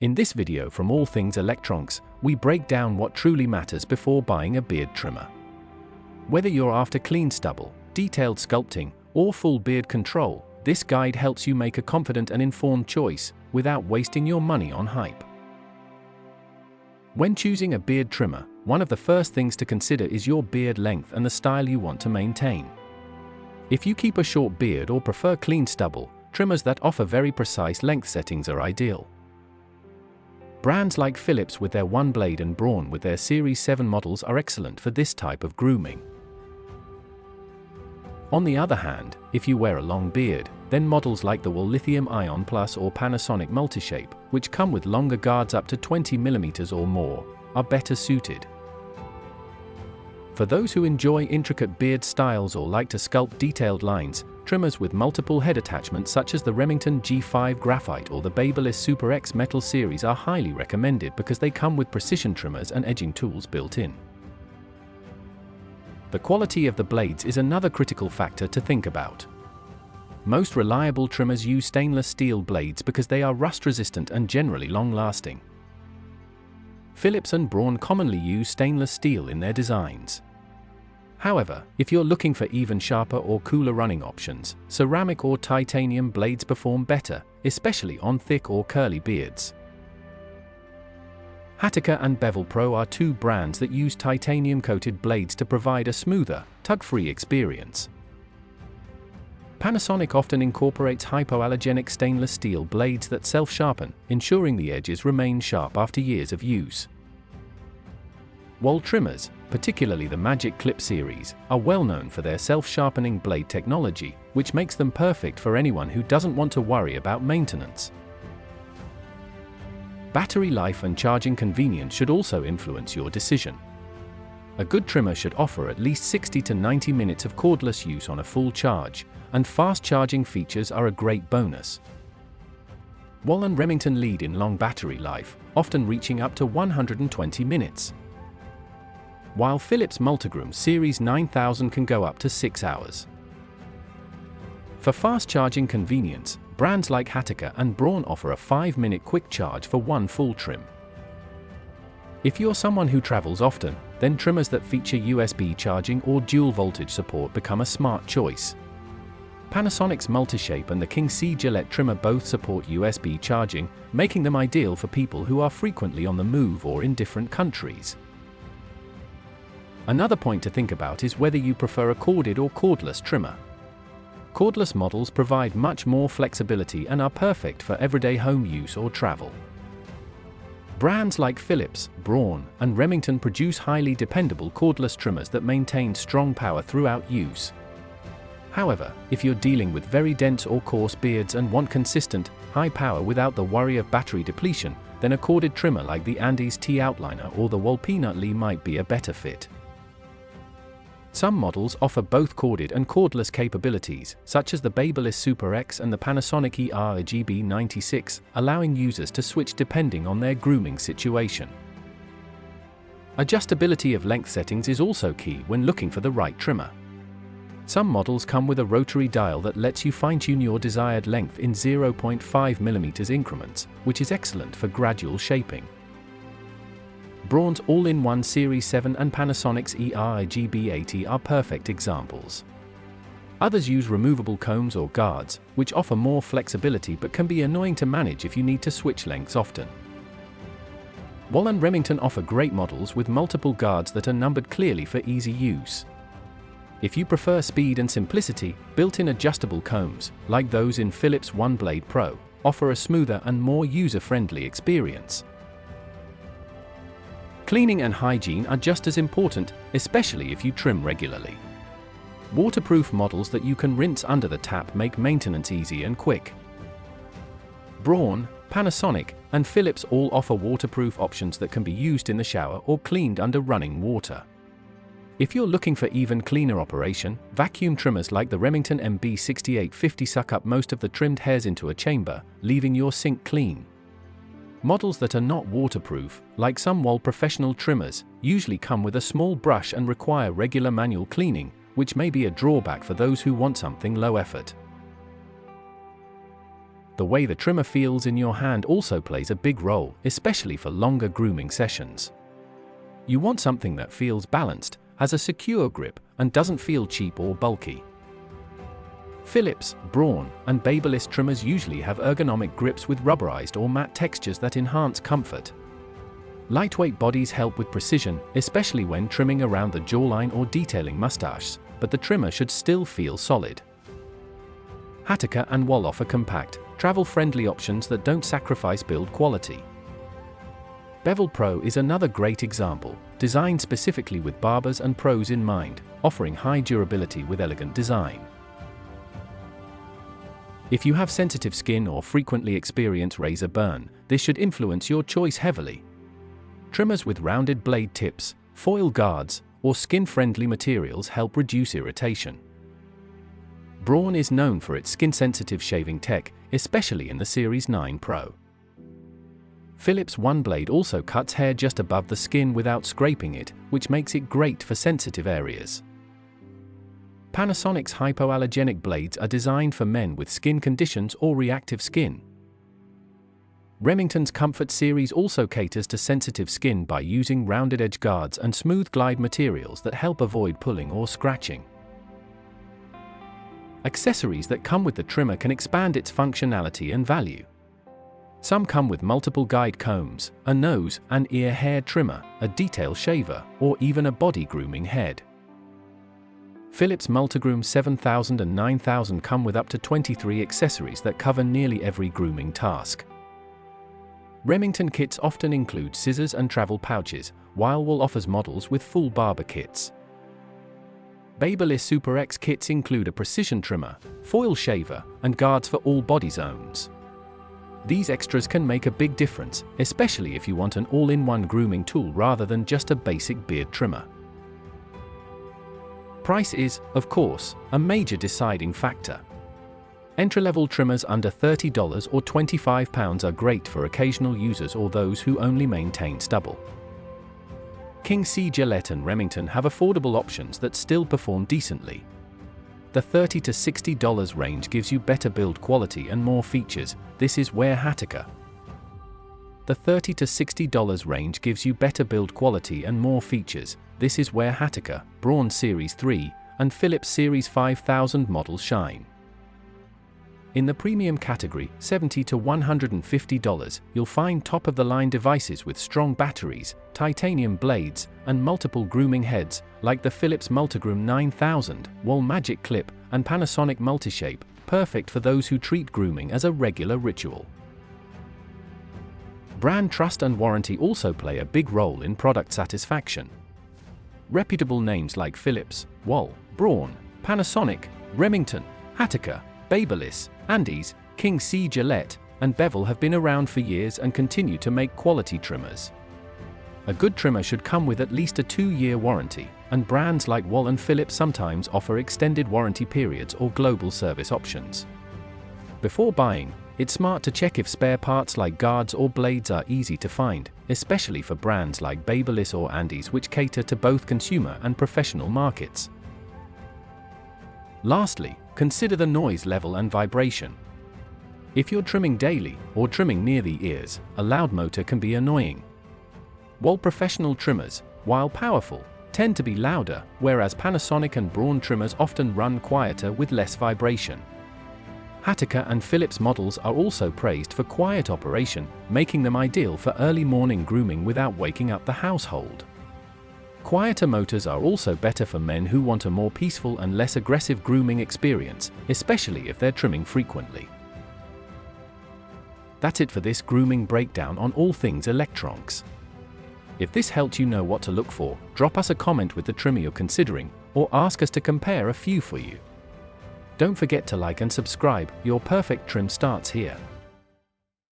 In this video from All Things Electronx, we break down what truly matters before buying a beard trimmer. Whether you're after clean stubble, detailed sculpting, or full beard control, this guide helps you make a confident and informed choice without wasting your money on hype. When choosing a beard trimmer, one of the first things to consider is your beard length and the style you want to maintain. If you keep a short beard or prefer clean stubble, trimmers that offer very precise length settings are ideal. Brands like Philips with their one blade and Braun with their Series 7 models are excellent for this type of grooming. On the other hand, if you wear a long beard, then models like the Wahl Lithium Ion Plus or Panasonic Multishape, which come with longer guards up to 20 mm or more, are better suited. For those who enjoy intricate beard styles or like to sculpt detailed lines, trimmers with multiple head attachments such as the Remington G5 Graphite or the Babyliss Super X Metal series are highly recommended because they come with precision trimmers and edging tools built in. The quality of the blades is another critical factor to think about. Most reliable trimmers use stainless steel blades because they are rust-resistant and generally long-lasting. Philips and Braun commonly use stainless steel in their designs. However, if you're looking for even sharper or cooler running options, ceramic or titanium blades perform better, especially on thick or curly beards. Hatteker and Bevel Pro are two brands that use titanium-coated blades to provide a smoother, tug-free experience. Panasonic often incorporates hypoallergenic stainless steel blades that self-sharpen, ensuring the edges remain sharp after years of use. Wahl trimmers, particularly the Magic Clip series, are well known for their self-sharpening blade technology, which makes them perfect for anyone who doesn't want to worry about maintenance. Battery life and charging convenience should also influence your decision. A good trimmer should offer at least 60 to 90 minutes of cordless use on a full charge, and fast charging features are a great bonus. Wahl and Remington lead in long battery life, often reaching up to 120 minutes. While Philips Multigroom Series 9000 can go up to 6 hours. For fast charging convenience, brands like Hatteker and Braun offer a 5-minute quick charge for one full trim. If you're someone who travels often, then trimmers that feature USB charging or dual voltage support become a smart choice. Panasonic's Multishape and the King C Gillette trimmer both support USB charging, making them ideal for people who are frequently on the move or in different countries. Another point to think about is whether you prefer a corded or cordless trimmer. Cordless models provide much more flexibility and are perfect for everyday home use or travel. Brands like Philips, Braun, and Remington produce highly dependable cordless trimmers that maintain strong power throughout use. However, if you're dealing with very dense or coarse beards and want consistent, high power without the worry of battery depletion, then a corded trimmer like the Andis T-Outliner or the Wahl Peanut Lee might be a better fit. Some models offer both corded and cordless capabilities, such as the Babyliss Super X and the Panasonic ERGB96, allowing users to switch depending on their grooming situation. Adjustability of length settings is also key when looking for the right trimmer. Some models come with a rotary dial that lets you fine-tune your desired length in 0.5 mm increments, which is excellent for gradual shaping. Braun's all-in-one Series 7 and Panasonic's ERGB80 are perfect examples. Others use removable combs or guards, which offer more flexibility but can be annoying to manage if you need to switch lengths often. Wahl and Remington offer great models with multiple guards that are numbered clearly for easy use. If you prefer speed and simplicity, built-in adjustable combs, like those in Philips One Blade Pro, offer a smoother and more user-friendly experience. Cleaning and hygiene are just as important, especially if you trim regularly. Waterproof models that you can rinse under the tap make maintenance easy and quick. Braun, Panasonic, and Philips all offer waterproof options that can be used in the shower or cleaned under running water. If you're looking for even cleaner operation, vacuum trimmers like the Remington MB6850 suck up most of the trimmed hairs into a chamber, leaving your sink clean. Models that are not waterproof, like some Wahl professional trimmers, usually come with a small brush and require regular manual cleaning, which may be a drawback for those who want something low effort. The way the trimmer feels in your hand also plays a big role, especially for longer grooming sessions. You want something that feels balanced, has a secure grip, and doesn't feel cheap or bulky. Philips, Braun, and Babyliss trimmers usually have ergonomic grips with rubberized or matte textures that enhance comfort. Lightweight bodies help with precision, especially when trimming around the jawline or detailing mustaches, but the trimmer should still feel solid. Hatteker and Wahl offer compact, travel-friendly options that don't sacrifice build quality. Bevel Pro is another great example, designed specifically with barbers and pros in mind, offering high durability with elegant design. If you have sensitive skin or frequently experience razor burn, this should influence your choice heavily. Trimmers with rounded blade tips, foil guards, or skin-friendly materials help reduce irritation. Braun is known for its skin-sensitive shaving tech, especially in the Series 9 Pro. Philips One Blade also cuts hair just above the skin without scraping it, which makes it great for sensitive areas. Panasonic's hypoallergenic blades are designed for men with skin conditions or reactive skin. Remington's Comfort series also caters to sensitive skin by using rounded edge guards and smooth glide materials that help avoid pulling or scratching. Accessories that come with the trimmer can expand its functionality and value. Some come with multiple guide combs, a nose and ear hair trimmer, a detail shaver, or even a body grooming head. Philips Multigroom 7000 and 9000 come with up to 23 accessories that cover nearly every grooming task. Remington kits often include scissors and travel pouches, while Wahl offers models with full barber kits. Babyliss Super X kits include a precision trimmer, foil shaver, and guards for all body zones. These extras can make a big difference, especially if you want an all-in-one grooming tool rather than just a basic beard trimmer. Price is, of course, a major deciding factor. Entry-level trimmers under $30 or £25 are great for occasional users or those who only maintain stubble. King C Gillette and Remington have affordable options that still perform decently. The $30 to $60 range gives you better build quality and more features. This is where Hatteker. The $30 to $60 range gives you better build quality and more features. This is where Hatteker, Braun Series 3, and Philips Series 5000 models shine. In the premium category, $70 to $150, you'll find top-of-the-line devices with strong batteries, titanium blades, and multiple grooming heads, like the Philips Multigroom 9000, Wahl Magic Clip, and Panasonic Multishape, perfect for those who treat grooming as a regular ritual. Brand trust and warranty also play a big role in product satisfaction. Reputable names like Philips, Wahl, Braun, Panasonic, Remington, Hatteker, Babyliss, Andis, King C Gillette, and Bevel have been around for years and continue to make quality trimmers. A good trimmer should come with at least a 2-year warranty, and brands like Wahl and Philips sometimes offer extended warranty periods or global service options. Before buying, it's smart to check if spare parts like guards or blades are easy to find, especially for brands like Babyliss or Andis, which cater to both consumer and professional markets. Lastly, consider the noise level and vibration. If you're trimming daily or trimming near the ears, a loud motor can be annoying. Wahl professional trimmers, while powerful, tend to be louder, whereas Panasonic and Braun trimmers often run quieter with less vibration. Hatteker and Philips models are also praised for quiet operation, making them ideal for early morning grooming without waking up the household. Quieter motors are also better for men who want a more peaceful and less aggressive grooming experience, especially if they're trimming frequently. That's it for this grooming breakdown on All Things Electronx. If this helped you know what to look for, drop us a comment with the trimmer you're considering, or ask us to compare a few for you. Don't forget to like and subscribe, your perfect trim starts here.